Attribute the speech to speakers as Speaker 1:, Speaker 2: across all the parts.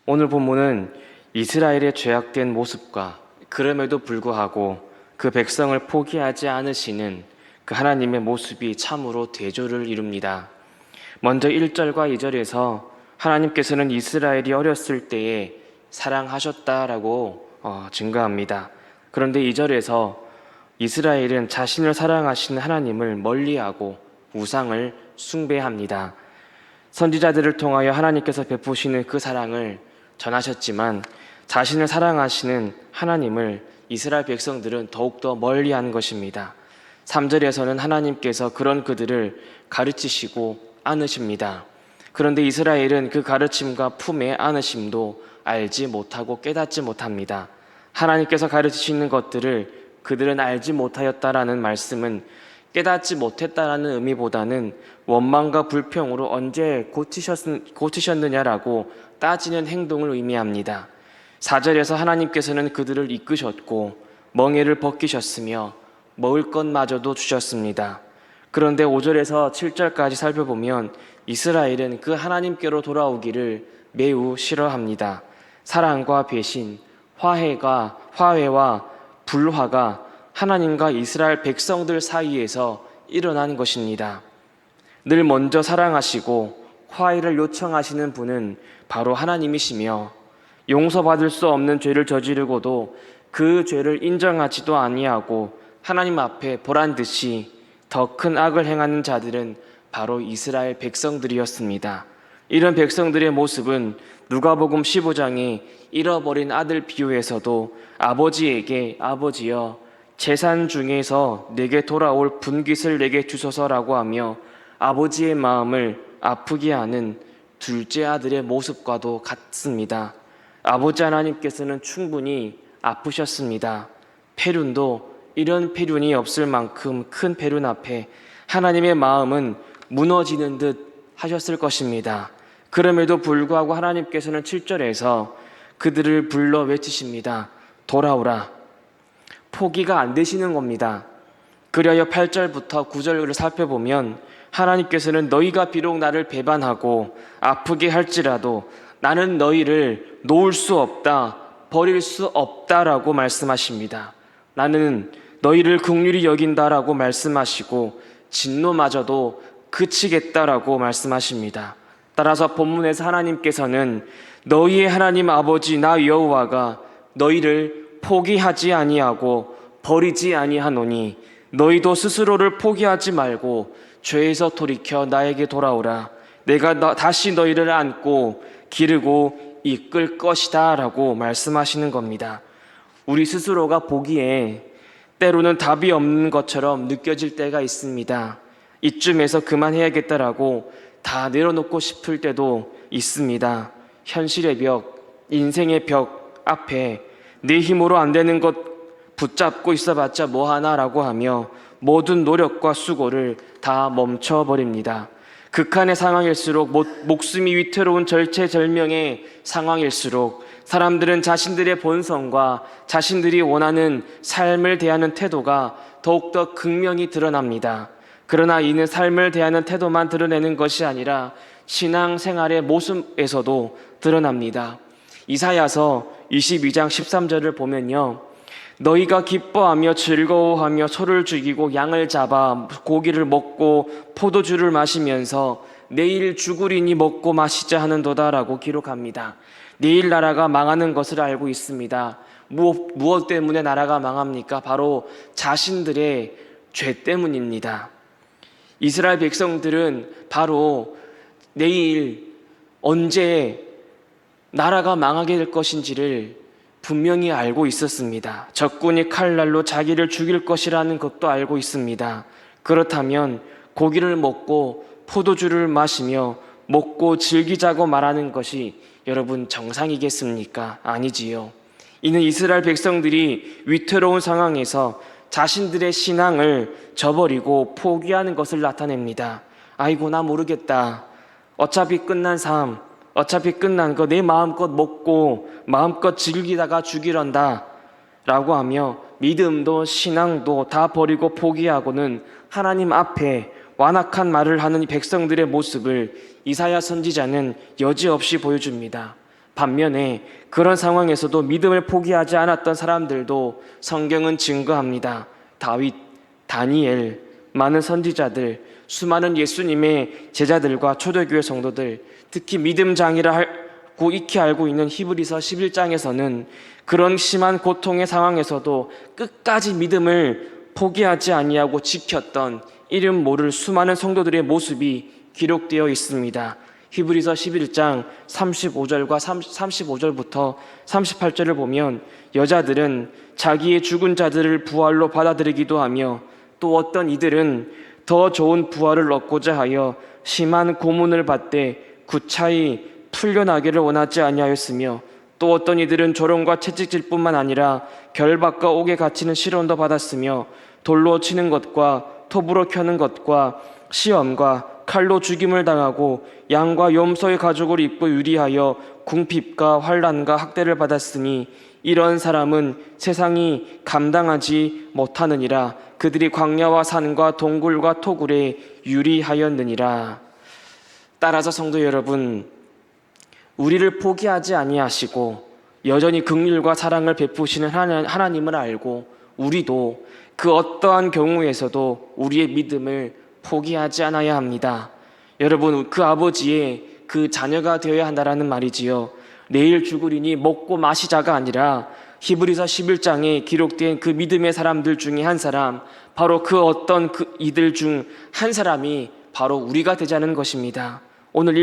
Speaker 1: 오늘 본문은 이스라엘의 죄악된 모습과 그럼에도 불구하고 그 백성을 포기하지 않으시는 그 하나님의 모습이 참으로 대조를 이룹니다. 먼저 1절과 2절에서 하나님께서는 이스라엘이 어렸을 때에 사랑하셨다라고 증거합니다. 그런데 2절에서 이스라엘은 자신을 사랑하시는 하나님을 멀리하고 우상을 숭배합니다. 선지자들을 통하여 하나님께서 베푸시는 그 사랑을 전하셨지만 자신을 사랑하시는 하나님을 이스라엘 백성들은 더욱더 멀리하는 것입니다. 3절에서는 하나님께서 그런 그들을 가르치시고 안으십니다. 그런데 이스라엘은 그 가르침과 품의 안으심도 알지 못하고 깨닫지 못합니다. 하나님께서 가르치시는 것들을 그들은 알지 못하였다라는 말씀은 깨닫지 못했다라는 의미보다는 원망과 불평으로 언제 고치셨느냐라고 따지는 행동을 의미합니다. 4절에서 하나님께서는 그들을 이끄셨고 멍에를 벗기셨으며 먹을 것마저도 주셨습니다. 그런데 5절에서 7절까지 살펴보면 이스라엘은 그 하나님께로 돌아오기를 매우 싫어합니다. 사랑과 배신, 화해와 불화가 하나님과 이스라엘 백성들 사이에서 일어나는 것입니다. 늘 먼저 사랑하시고 화해를 요청하시는 분은 바로 하나님이시며 용서받을 수 없는 죄를 저지르고도 그 죄를 인정하지도 아니하고 하나님 앞에 보란듯이 더 큰 악을 행하는 자들은 바로 이스라엘 백성들이었습니다. 이런 백성들의 모습은 누가복음 15장의 잃어버린 아들 비유에서도 아버지에게 아버지여 재산 중에서 내게 돌아올 분깃을 내게 주소서라고 하며 아버지의 마음을 아프게 하는 둘째 아들의 모습과도 같습니다. 아버지 하나님께서는 충분히 아프셨습니다. 페륜도 이런 페륜이 없을 만큼 큰 페륜 앞에 하나님의 마음은 무너지는 듯 하셨을 것입니다. 그럼에도 불구하고 하나님께서는 7절에서 그들을 불러 외치십니다. 돌아오라. 포기가 안 되시는 겁니다. 그리하여 8절부터 9절을 살펴보면 하나님께서는 너희가 비록 나를 배반하고 아프게 할지라도 나는 너희를 놓을 수 없다, 버릴 수 없다라고 말씀하십니다. 나는 너희를 긍휼히 여긴다라고 말씀하시고 진노마저도 그치겠다라고 말씀하십니다. 따라서 본문에서 하나님께서는 너희의 하나님 아버지 나 여호와가 너희를 포기하지 아니하고 버리지 아니하노니 너희도 스스로를 포기하지 말고 죄에서 돌이켜 나에게 돌아오라. 내가 다시 너희를 안고 기르고 이끌 것이다 라고 말씀하시는 겁니다. 우리 스스로가 보기에 때로는 답이 없는 것처럼 느껴질 때가 있습니다. 이쯤에서 그만해야겠다라고 다 내려놓고 싶을 때도 있습니다. 현실의 벽, 인생의 벽 앞에 내 힘으로 안 되는 것 붙잡고 있어봤자 뭐하나라고 하며 모든 노력과 수고를 다 멈춰버립니다. 극한의 상황일수록 목숨이 위태로운 절체절명의 상황일수록 사람들은 자신들의 본성과 자신들이 원하는 삶을 대하는 태도가 더욱더 극명히 드러납니다. 그러나 이는 삶을 대하는 태도만 드러내는 것이 아니라 신앙생활의 모습에서도 드러납니다. 이사야서 22장 13절을 보면요, 너희가 기뻐하며 즐거워하며 소를 죽이고 양을 잡아 고기를 먹고 포도주를 마시면서 내일 죽으리니 먹고 마시자 하는도다라고 기록합니다. 내일 나라가 망하는 것을 알고 있습니다. 무엇 때문에 나라가 망합니까? 바로 자신들의 죄 때문입니다. 이스라엘 백성들은 바로 내일 언제 나라가 망하게 될 것인지를 분명히 알고 있었습니다. 적군이 칼날로 자기를 죽일 것이라는 것도 알고 있습니다. 그렇다면 고기를 먹고 포도주를 마시며 먹고 즐기자고 말하는 것이 여러분 정상이겠습니까? 아니지요. 이는 이스라엘 백성들이 위태로운 상황에서 자신들의 신앙을 저버리고 포기하는 것을 나타냅니다. 아이고 나 모르겠다. 어차피 끝난 삶, 어차피 끝난 거 내 마음껏 먹고 마음껏 즐기다가 죽이란다 라고 하며 믿음도 신앙도 다 버리고 포기하고는 하나님 앞에 완악한 말을 하는 백성들의 모습을 이사야 선지자는 여지없이 보여줍니다. 반면에 그런 상황에서도 믿음을 포기하지 않았던 사람들도 성경은 증거합니다. 다윗, 다니엘, 많은 선지자들, 수많은 예수님의 제자들과 초대교회 성도들, 특히 믿음장이라고 익히 알고 있는 히브리서 11장에서는 그런 심한 고통의 상황에서도 끝까지 믿음을 포기하지 아니하고 지켰던 이름 모를 수많은 성도들의 모습이 기록되어 있습니다. 히브리서 11장 35절부터 38절을 보면 여자들은 자기의 죽은 자들을 부활로 받아들이기도 하며 또 어떤 이들은 더 좋은 부활을 얻고자 하여 심한 고문을 받되 구차히 풀려나기를 원하지 아니하였으며 또 어떤 이들은 조롱과 채찍질뿐만 아니라 결박과 옥에 갇히는 시련도 받았으며 돌로 치는 것과 톱으로 켜는 것과 시험과 칼로 죽임을 당하고 양과 염소의 가죽을 입고 유리하여 궁핍과 환난과 학대를 받았으니 이런 사람은 세상이 감당하지 못하느니라. 그들이 광야와 산과 동굴과 토굴에 유리하였느니라. 따라서 성도 여러분, 우리를 포기하지 아니하시고 여전히 긍휼과 사랑을 베푸시는 하나님을 알고 우리도 그 어떠한 경우에서도 우리의 믿음을 포기하지 않아야 합니다. 여러분, 그 아버지의 그 자녀가 되어야 한다라는 말이지요. 내일 죽으리니 먹고 마시자가 아니라 히브리서 11장에 기록된 그 믿음의 사람들 중에 한 사람, 바로 그 어떤 이들 중 한 사람이 바로 우리가 되자는 것입니다. 오늘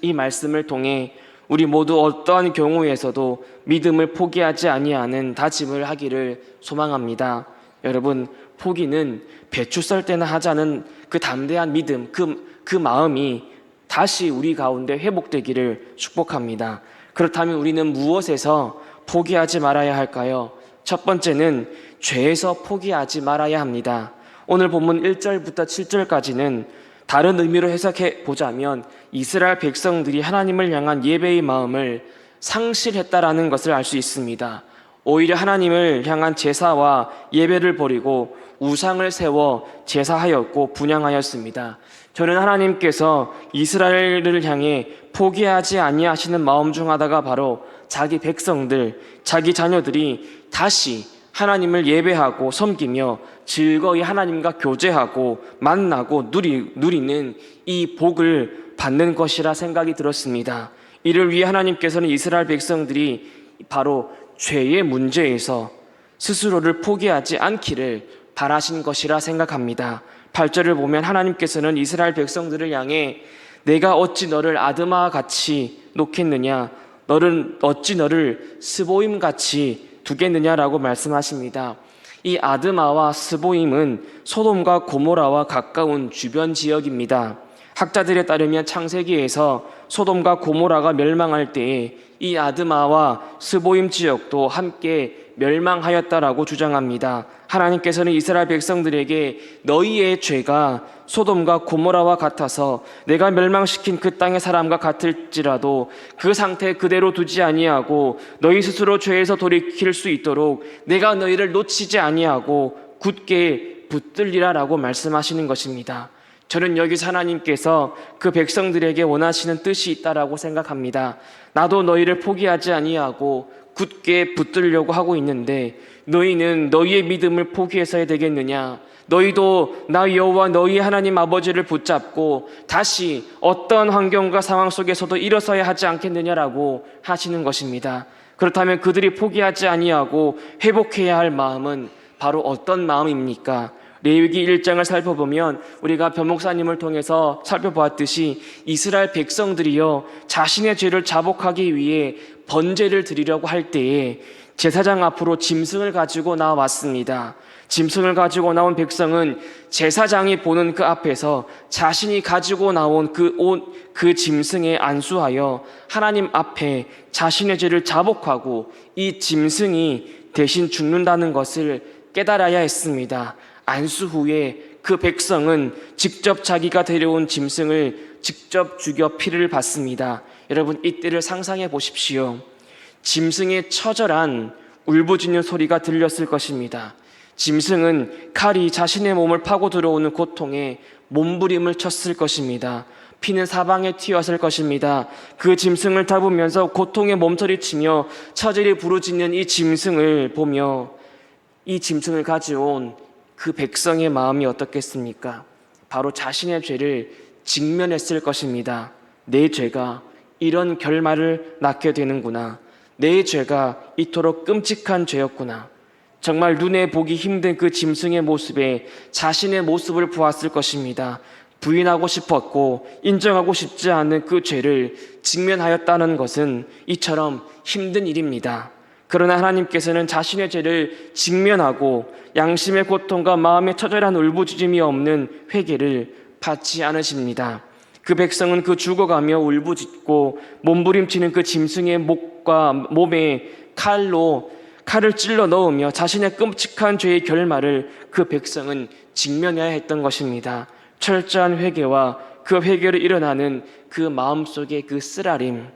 Speaker 1: 이 말씀을 통해 우리 모두 어떠한 경우에서도 믿음을 포기하지 아니하는 다짐을 하기를 소망합니다. 여러분, 포기는 배추 썰 때나 하자는 그 담대한 믿음, 그 마음이 다시 우리 가운데 회복되기를 축복합니다. 그렇다면 우리는 무엇에서 포기하지 말아야 할까요? 첫 번째는 죄에서 포기하지 말아야 합니다. 오늘 본문 1절부터 7절까지는 다른 의미로 해석해 보자면 이스라엘 백성들이 하나님을 향한 예배의 마음을 상실했다라는 것을 알 수 있습니다. 오히려 하나님을 향한 제사와 예배를 버리고 우상을 세워 제사하였고 분향하였습니다. 저는 하나님께서 이스라엘을 향해 포기하지 아니하시는 마음 중 하나가 바로 자기 백성들, 자기 자녀들이 다시 하나님을 예배하고 섬기며 즐거이 하나님과 교제하고 만나고 누리는 이 복을 받는 것이라 생각이 들었습니다. 이를 위해 하나님께서는 이스라엘 백성들이 바로 죄의 문제에서 스스로를 포기하지 않기를 바라신 것이라 생각합니다. 8절을 보면 하나님께서는 이스라엘 백성들을 향해 내가 어찌 너를 아드마와 같이 놓겠느냐, 너는 어찌 너를 스보임 같이 두겠느냐라고 말씀하십니다. 이 아드마와 스보임은 소돔과 고모라와 가까운 주변 지역입니다. 학자들에 따르면 창세기에서 소돔과 고모라가 멸망할 때에 이 아드마와 스보임 지역도 함께 멸망하였다라고 주장합니다. 하나님께서는 이스라엘 백성들에게 너희의 죄가 소돔과 고모라와 같아서 내가 멸망시킨 그 땅의 사람과 같을지라도 그 상태 그대로 두지 아니하고 너희 스스로 죄에서 돌이킬 수 있도록 내가 너희를 놓치지 아니하고 굳게 붙들리라라고 말씀하시는 것입니다. 저는 여기서 하나님께서 그 백성들에게 원하시는 뜻이 있다라고 생각합니다. 나도 너희를 포기하지 아니하고 굳게 붙들려고 하고 있는데 너희는 너희의 믿음을 포기해서야 되겠느냐? 너희도 나 여호와 너희 하나님 아버지를 붙잡고 다시 어떤 환경과 상황 속에서도 일어서야 하지 않겠느냐라고 하시는 것입니다. 그렇다면 그들이 포기하지 아니하고 회복해야 할 마음은 바로 어떤 마음입니까? 레위기 1장을 살펴보면 우리가 변 목사님을 통해서 살펴보았듯이 이스라엘 백성들이요 자신의 죄를 자복하기 위해 번제를 드리려고 할 때에 제사장 앞으로 짐승을 가지고 나왔습니다. 짐승을 가지고 나온 백성은 제사장이 보는 그 앞에서 자신이 가지고 나온 그 짐승에 안수하여 하나님 앞에 자신의 죄를 자복하고 이 짐승이 대신 죽는다는 것을 깨달아야 했습니다. 안수 후에 그 백성은 직접 자기가 데려온 짐승을 직접 죽여 피를 받습니다. 여러분, 이때를 상상해 보십시오. 짐승의 처절한 울부짖는 소리가 들렸을 것입니다. 짐승은 칼이 자신의 몸을 파고 들어오는 고통에 몸부림을 쳤을 것입니다. 피는 사방에 튀었을 것입니다. 그 짐승을 잡으면서 고통에 몸서리치며 처절히 부르짖는 이 짐승을 보며 이 짐승을 가져온 그 백성의 마음이 어떻겠습니까? 바로 자신의 죄를 직면했을 것입니다. 내 죄가 이런 결말을 낳게 되는구나. 내 죄가 이토록 끔찍한 죄였구나. 정말 눈에 보기 힘든 그 짐승의 모습에 자신의 모습을 보았을 것입니다. 부인하고 싶었고 인정하고 싶지 않은 그 죄를 직면하였다는 것은 이처럼 힘든 일입니다. 그러나 하나님께서는 자신의 죄를 직면하고 양심의 고통과 마음의 처절한 울부짖음이 없는 회개를 받지 않으십니다. 그 백성은 그 죽어가며 울부짖고 몸부림치는 그 짐승의 목과 몸에 칼을 찔러 넣으며 자신의 끔찍한 죄의 결말을 그 백성은 직면해야 했던 것입니다. 철저한 회개와 그 회개로 일어나는 그 마음속의 그 쓰라림,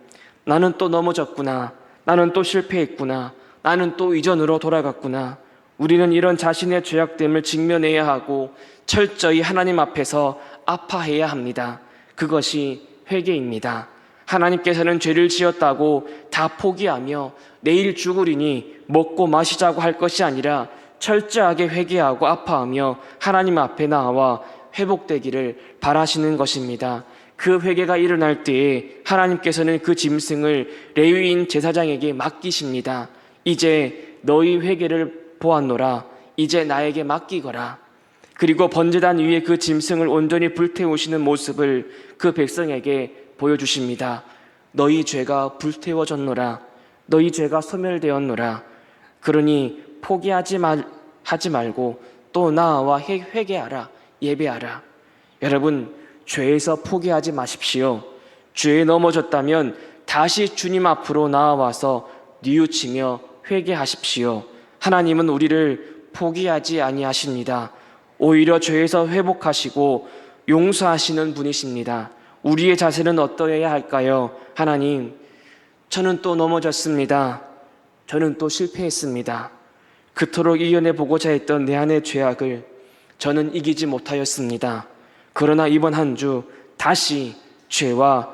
Speaker 1: 나는 또 넘어졌구나, 나는 또 실패했구나, 나는 또 이전으로 돌아갔구나. 우리는 이런 자신의 죄악됨을 직면해야 하고 철저히 하나님 앞에서 아파해야 합니다. 그것이 회개입니다. 하나님께서는 죄를 지었다고 다 포기하며 내일 죽으리니 먹고 마시자고 할 것이 아니라 철저하게 회개하고 아파하며 하나님 앞에 나와 회복되기를 바라시는 것입니다. 그 회개가 일어날 때에 하나님께서는 그 짐승을 레위인 제사장에게 맡기십니다. 이제 너희 회개를 보았노라. 이제 나에게 맡기거라. 그리고 번제단 위에 그 짐승을 온전히 불태우시는 모습을 그 백성에게 보여주십니다. 너희 죄가 불태워졌노라. 너희 죄가 소멸되었노라. 그러니 포기하지 말고 또 나와 회개하라. 예배하라. 여러분, 죄에서 포기하지 마십시오. 죄에 넘어졌다면 다시 주님 앞으로 나아와서 뉘우치며 회개하십시오. 하나님은 우리를 포기하지 아니하십니다. 오히려 죄에서 회복하시고 용서하시는 분이십니다. 우리의 자세는 어떠해야 할까요? 하나님, 저는 또 넘어졌습니다. 저는 또 실패했습니다. 그토록 이겨내보고자 했던 내 안의 죄악을 저는 이기지 못하였습니다. 그러나 이번 한 주 다시 죄와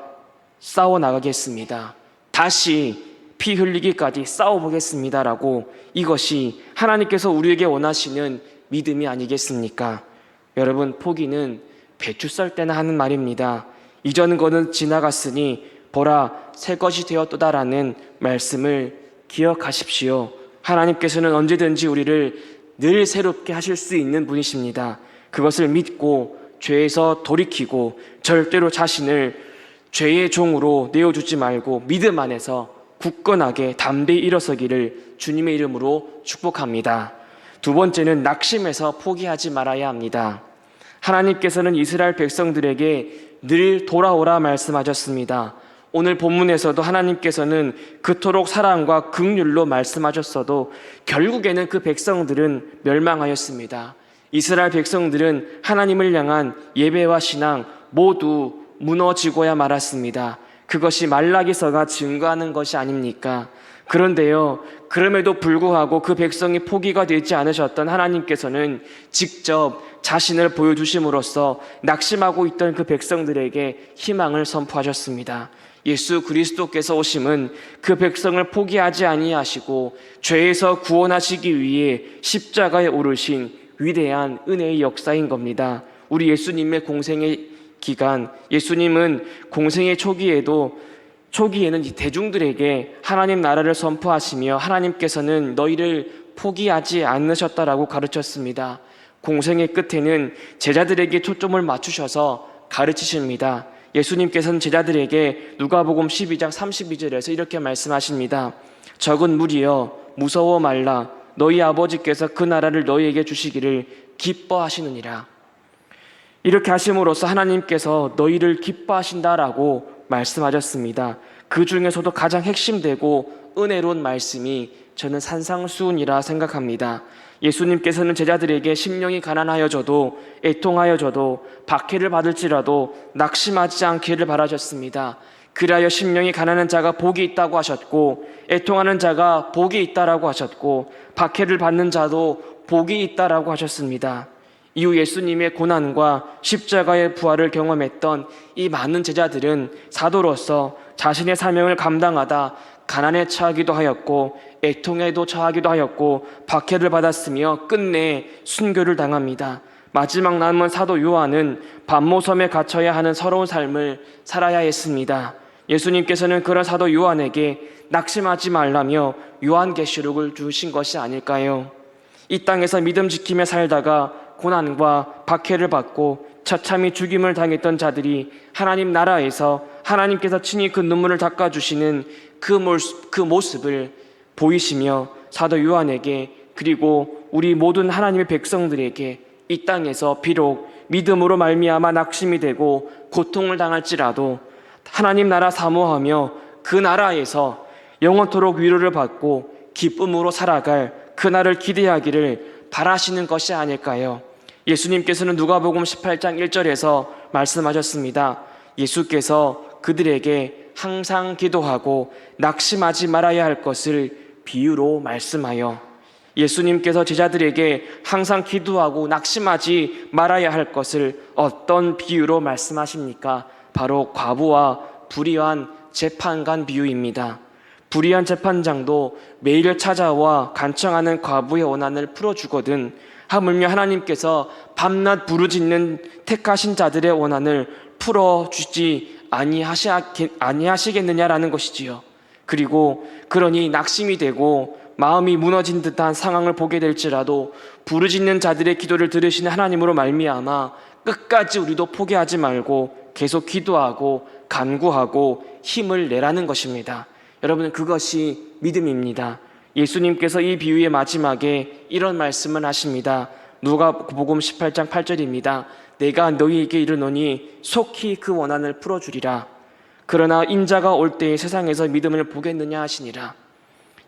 Speaker 1: 싸워나가겠습니다. 다시 피 흘리기까지 싸워보겠습니다라고, 이것이 하나님께서 우리에게 원하시는 믿음이 아니겠습니까? 여러분, 포기는 배추 썰 때나 하는 말입니다. 이전 거는 지나갔으니 보라 새 것이 되었도다라는 말씀을 기억하십시오. 하나님께서는 언제든지 우리를 늘 새롭게 하실 수 있는 분이십니다. 그것을 믿고 죄에서 돌이키고 절대로 자신을 죄의 종으로 내어주지 말고 믿음 안에서 굳건하게 담대히 일어서기를 주님의 이름으로 축복합니다. 두 번째는 낙심해서 포기하지 말아야 합니다. 하나님께서는 이스라엘 백성들에게 늘 돌아오라 말씀하셨습니다. 오늘 본문에서도 하나님께서는 그토록 사랑과 긍휼로 말씀하셨어도 결국에는 그 백성들은 멸망하였습니다. 이스라엘 백성들은 하나님을 향한 예배와 신앙 모두 무너지고야 말았습니다. 그것이 말라기서가 증거하는 것이 아닙니까? 그런데요, 그럼에도 불구하고 그 백성이 포기가 되지 않으셨던 하나님께서는 직접 자신을 보여주심으로써 낙심하고 있던 그 백성들에게 희망을 선포하셨습니다. 예수 그리스도께서 오심은 그 백성을 포기하지 아니하시고 죄에서 구원하시기 위해 십자가에 오르신 위대한 은혜의 역사인 겁니다. 우리 예수님의 공생의 기간, 예수님은 공생의 초기에는 대중들에게 하나님 나라를 선포하시며 하나님께서는 너희를 포기하지 않으셨다라고 가르쳤습니다. 공생의 끝에는 제자들에게 초점을 맞추셔서 가르치십니다. 예수님께서는 제자들에게 누가복음 12장 32절에서 이렇게 말씀하십니다. 적은 무리여 무서워 말라. 너희 아버지께서 그 나라를 너희에게 주시기를 기뻐하시느니라. 이렇게 하심으로써 하나님께서 너희를 기뻐하신다라고 말씀하셨습니다. 그 중에서도 가장 핵심되고 은혜로운 말씀이 저는 산상수훈이라 생각합니다. 예수님께서는 제자들에게 심령이 가난하여져도 애통하여져도 박해를 받을지라도 낙심하지 않기를 바라셨습니다. 그리하여 심령이 가난한 자가 복이 있다고 하셨고 애통하는 자가 복이 있다라고 하셨고 박해를 받는 자도 복이 있다라고 하셨습니다. 이후 예수님의 고난과 십자가의 부활을 경험했던 이 많은 제자들은 사도로서 자신의 사명을 감당하다 가난에 처하기도 하였고 애통에도 처하기도 하였고 박해를 받았으며 끝내 순교를 당합니다. 마지막 남은 사도 요한은 반모섬에 갇혀야 하는 서러운 삶을 살아야 했습니다. 예수님께서는 그런 사도 요한에게 낙심하지 말라며 요한계시록을 주신 것이 아닐까요? 이 땅에서 믿음 지키며 살다가 고난과 박해를 받고 처참히 죽임을 당했던 자들이 하나님 나라에서 하나님께서 친히 그 눈물을 닦아주시는 그 모습을 보이시며 사도 요한에게, 그리고 우리 모든 하나님의 백성들에게 이 땅에서 비록 믿음으로 말미암아 낙심이 되고 고통을 당할지라도 하나님 나라 사모하며 그 나라에서 영원토록 위로를 받고 기쁨으로 살아갈 그날을 기대하기를 바라시는 것이 아닐까요? 예수님께서는 누가복음 18장 1절에서 말씀하셨습니다. 예수께서 그들에게 항상 기도하고 낙심하지 말아야 할 것을 비유로 말씀하여, 예수님께서 제자들에게 항상 기도하고 낙심하지 말아야 할 것을 어떤 비유로 말씀하십니까? 바로 과부와 불의한 재판관 비유입니다. 불의한 재판장도 매일 찾아와 간청하는 과부의 원한을 풀어주거든 하물며 하나님께서 밤낮 부르짖는 택하신 자들의 원한을 풀어주지 아니하시겠느냐라는 것이지요. 그리고 그러니 낙심이 되고 마음이 무너진 듯한 상황을 보게 될지라도 부르짖는 자들의 기도를 들으시는 하나님으로 말미암아 끝까지 우리도 포기하지 말고 계속 기도하고 간구하고 힘을 내라는 것입니다. 여러분, 그것이 믿음입니다. 예수님께서 이 비유의 마지막에 이런 말씀을 하십니다. 누가복음 18장 8절입니다. 내가 너희에게 이르노니 속히 그 원한을 풀어주리라. 그러나 인자가 올 때에 세상에서 믿음을 보겠느냐 하시니라.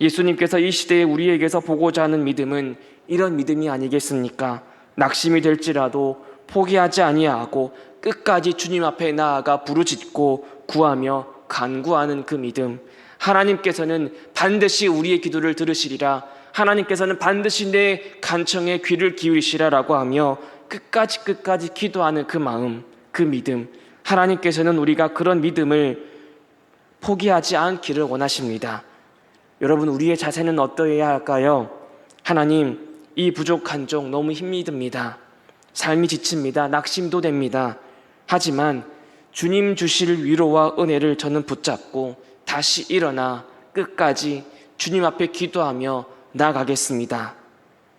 Speaker 1: 예수님께서 이 시대에 우리에게서 보고자 하는 믿음은 이런 믿음이 아니겠습니까? 낙심이 될지라도 포기하지 아니하고 끝까지 주님 앞에 나아가 부르짖고 구하며 간구하는 그 믿음. 하나님께서는 반드시 우리의 기도를 들으시리라, 하나님께서는 반드시 내 간청에 귀를 기울이시라라고 하며 끝까지 기도하는 그 마음, 그 믿음. 하나님께서는 우리가 그런 믿음을 포기하지 않기를 원하십니다. 여러분, 우리의 자세는 어떠해야 할까요? 하나님, 이 부족한 종 너무 힘이 듭니다. 삶이 지칩니다. 낙심도 됩니다. 하지만 주님 주실 위로와 은혜를 저는 붙잡고 다시 일어나 끝까지 주님 앞에 기도하며 나아가겠습니다.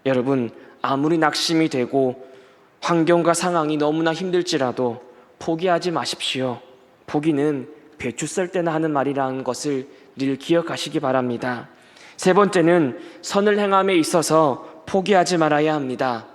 Speaker 1: 여러분, 아무리 낙심이 되고 환경과 상황이 너무나 힘들지라도 포기하지 마십시오. 포기는 배추 썰 때나 하는 말이라는 것을 늘 기억하시기 바랍니다. 세 번째는 선을 행함에 있어서 포기하지 말아야 합니다.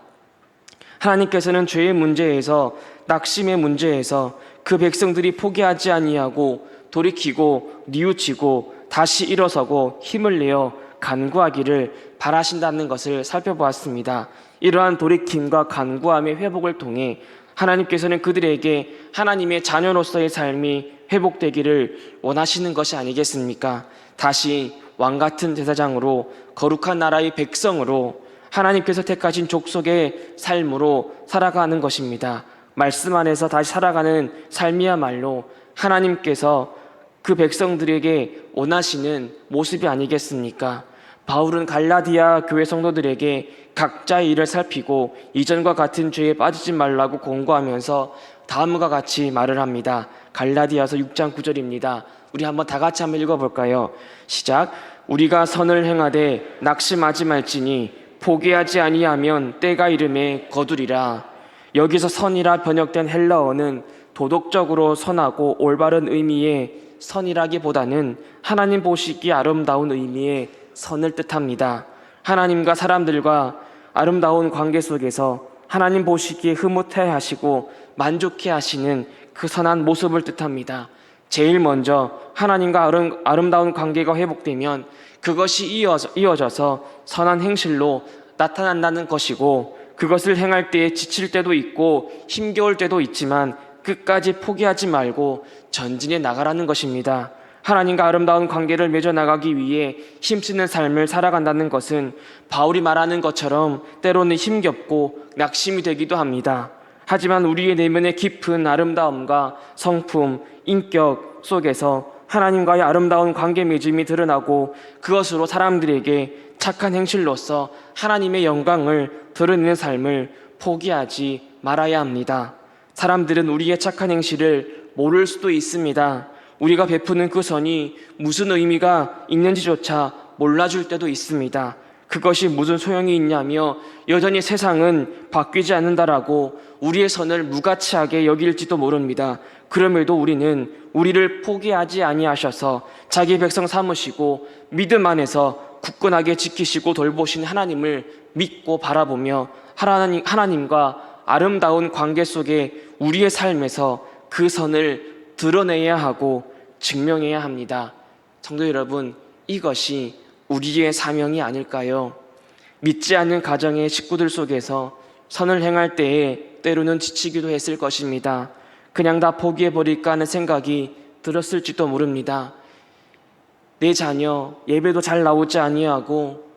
Speaker 1: 하나님께서는 죄의 문제에서, 낙심의 문제에서 그 백성들이 포기하지 아니하고 돌이키고 뉘우치고 다시 일어서고 힘을 내어 간구하기를 바라신다는 것을 살펴보았습니다. 이러한 돌이킴과 간구함의 회복을 통해 하나님께서는 그들에게 하나님의 자녀로서의 삶이 회복되기를 원하시는 것이 아니겠습니까? 다시 왕같은 제사장으로 거룩한 나라의 백성으로 하나님께서 택하신 족속의 삶으로 살아가는 것입니다. 말씀 안에서 다시 살아가는 삶이야말로 하나님께서 그 백성들에게 원하시는 모습이 아니겠습니까? 바울은 갈라디아 교회 성도들에게 각자의 일을 살피고 이전과 같은 죄에 빠지지 말라고 권고하면서 다음과 같이 말을 합니다. 갈라디아서 6장 9절입니다. 우리 한번 다 같이 한번 읽어볼까요? 시작. 우리가 선을 행하되 낙심하지 말지니 포기하지 아니하면 때가 이름에 거두리라. 여기서 선이라 번역된 헬라어는 도덕적으로 선하고 올바른 의미의 선이라기보다는 하나님 보시기에 아름다운 의미의 선을 뜻합니다. 하나님과 사람들과 아름다운 관계 속에서 하나님 보시기에 흐뭇해 하시고 만족해 하시는 그 선한 모습을 뜻합니다. 제일 먼저 하나님과 아름다운 관계가 회복되면 그것이 이어져서 선한 행실로 나타난다는 것이고, 그것을 행할 때에 지칠 때도 있고 힘겨울 때도 있지만 끝까지 포기하지 말고 전진해 나가라는 것입니다. 하나님과 아름다운 관계를 맺어나가기 위해 힘쓰는 삶을 살아간다는 것은 바울이 말하는 것처럼 때로는 힘겹고 낙심이 되기도 합니다. 하지만 우리의 내면의 깊은 아름다움과 성품, 인격 속에서 하나님과의 아름다운 관계 맺음이 드러나고 그것으로 사람들에게 착한 행실로서 하나님의 영광을 드러내는 삶을 포기하지 말아야 합니다. 사람들은 우리의 착한 행실을 모를 수도 있습니다. 우리가 베푸는 그 선이 무슨 의미가 있는지조차 몰라줄 때도 있습니다. 그것이 무슨 소용이 있냐며 여전히 세상은 바뀌지 않는다라고 우리의 선을 무가치하게 여길지도 모릅니다. 그럼에도 우리는 우리를 포기하지 아니하셔서 자기 백성 삼으시고 믿음 안에서 굳건하게 지키시고 돌보신 하나님을 믿고 바라보며 하나님과 아름다운 관계 속에 우리의 삶에서 그 선을 드러내야 하고 증명해야 합니다. 성도 여러분, 이것이 우리의 사명이 아닐까요? 믿지 않는 가정의 식구들 속에서 선을 행할 때에 때로는 지치기도 했을 것입니다. 그냥 다 포기해버릴까 하는 생각이 들었을지도 모릅니다. 내 자녀 예배도 잘 나오지 아니하고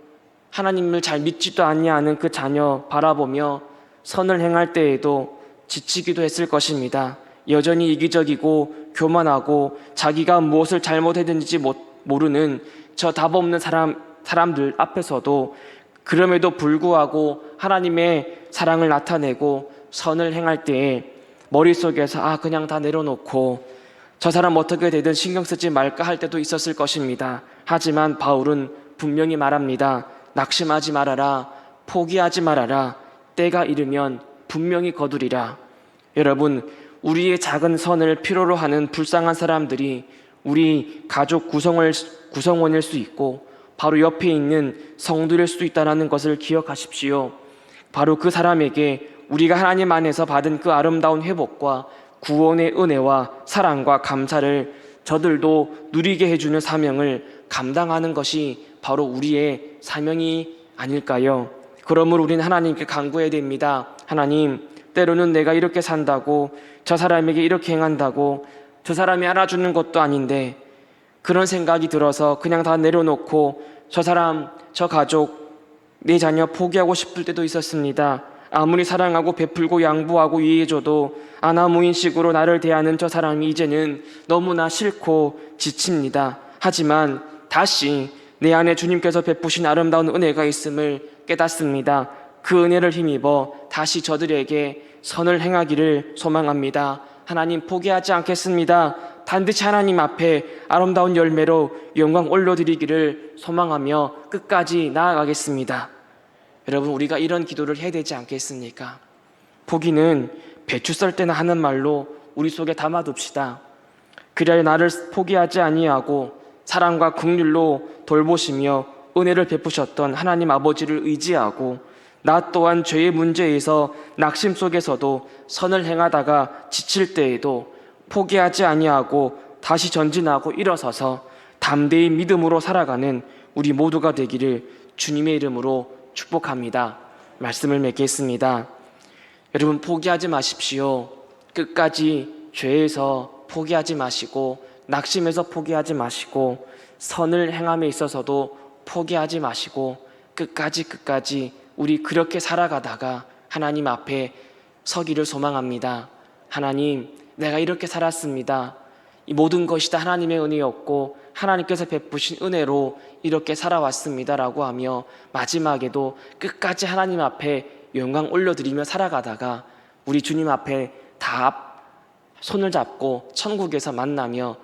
Speaker 1: 하나님을 잘 믿지도 아니하는 그 자녀 바라보며 선을 행할 때에도 지치기도 했을 것입니다. 여전히 이기적이고 교만하고 자기가 무엇을 잘못했는지 모르는 저 답 없는 사람들 앞에서도 그럼에도 불구하고 하나님의 사랑을 나타내고 선을 행할 때에 머릿속에서 그냥 다 내려놓고 저 사람 어떻게 되든 신경 쓰지 말까 할 때도 있었을 것입니다. 하지만 바울은 분명히 말합니다. 낙심하지 말아라. 포기하지 말아라. 때가 이르면 분명히 거두리라. 여러분, 우리의 작은 선을 필요로 하는 불쌍한 사람들이 우리 가족 구성원일 수 있고 바로 옆에 있는 성도일 수도 있다는 것을 기억하십시오. 바로 그 사람에게 우리가 하나님 안에서 받은 그 아름다운 회복과 구원의 은혜와 사랑과 감사를 저들도 누리게 해주는 사명을 감당하는 것이 바로 우리의 사명이 아닐까요? 그러므로 우리는 하나님께 간구해야 됩니다. 하나님, 때로는 내가 이렇게 산다고 저 사람에게 이렇게 행한다고 저 사람이 알아주는 것도 아닌데 그런 생각이 들어서 그냥 다 내려놓고 저 사람, 저 가족, 내 자녀 포기하고 싶을 때도 있었습니다. 아무리 사랑하고 베풀고 양보하고 이해해줘도 아나무인식으로 나를 대하는 저 사람이 이제는 너무나 싫고 지칩니다. 하지만 다시 내 안에 주님께서 베푸신 아름다운 은혜가 있음을 깨닫습니다. 그 은혜를 힘입어 다시 저들에게 선을 행하기를 소망합니다. 하나님, 포기하지 않겠습니다. 반드시 하나님 앞에 아름다운 열매로 영광 올려드리기를 소망하며 끝까지 나아가겠습니다. 여러분, 우리가 이런 기도를 해야 되지 않겠습니까? 포기는 배추 썰 때나 하는 말로 우리 속에 담아둡시다. 그리하여 나를 포기하지 아니하고 사랑과 긍휼로 돌보시며 은혜를 베푸셨던 하나님 아버지를 의지하고 나 또한 죄의 문제에서 낙심 속에서도 선을 행하다가 지칠 때에도 포기하지 아니하고 다시 전진하고 일어서서 담대히 믿음으로 살아가는 우리 모두가 되기를 주님의 이름으로 축복합니다. 말씀을 맺겠습니다. 여러분, 포기하지 마십시오. 끝까지 죄에서 포기하지 마시고 낙심에서 포기하지 마시고 선을 행함에 있어서도 포기하지 마시고 끝까지 우리 그렇게 살아가다가 하나님 앞에 서기를 소망합니다. 하나님, 내가 이렇게 살았습니다. 이 모든 것이 다 하나님의 은혜였고 하나님께서 베푸신 은혜로 이렇게 살아왔습니다 라고 하며 마지막에도 끝까지 하나님 앞에 영광 올려드리며 살아가다가 우리 주님 앞에 다 손을 잡고 천국에서 만나며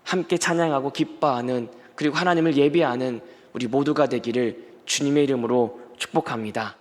Speaker 1: 함께 찬양하고 기뻐하는, 그리고 하나님을 예배하는 우리 모두가 되기를 주님의 이름으로 축복합니다.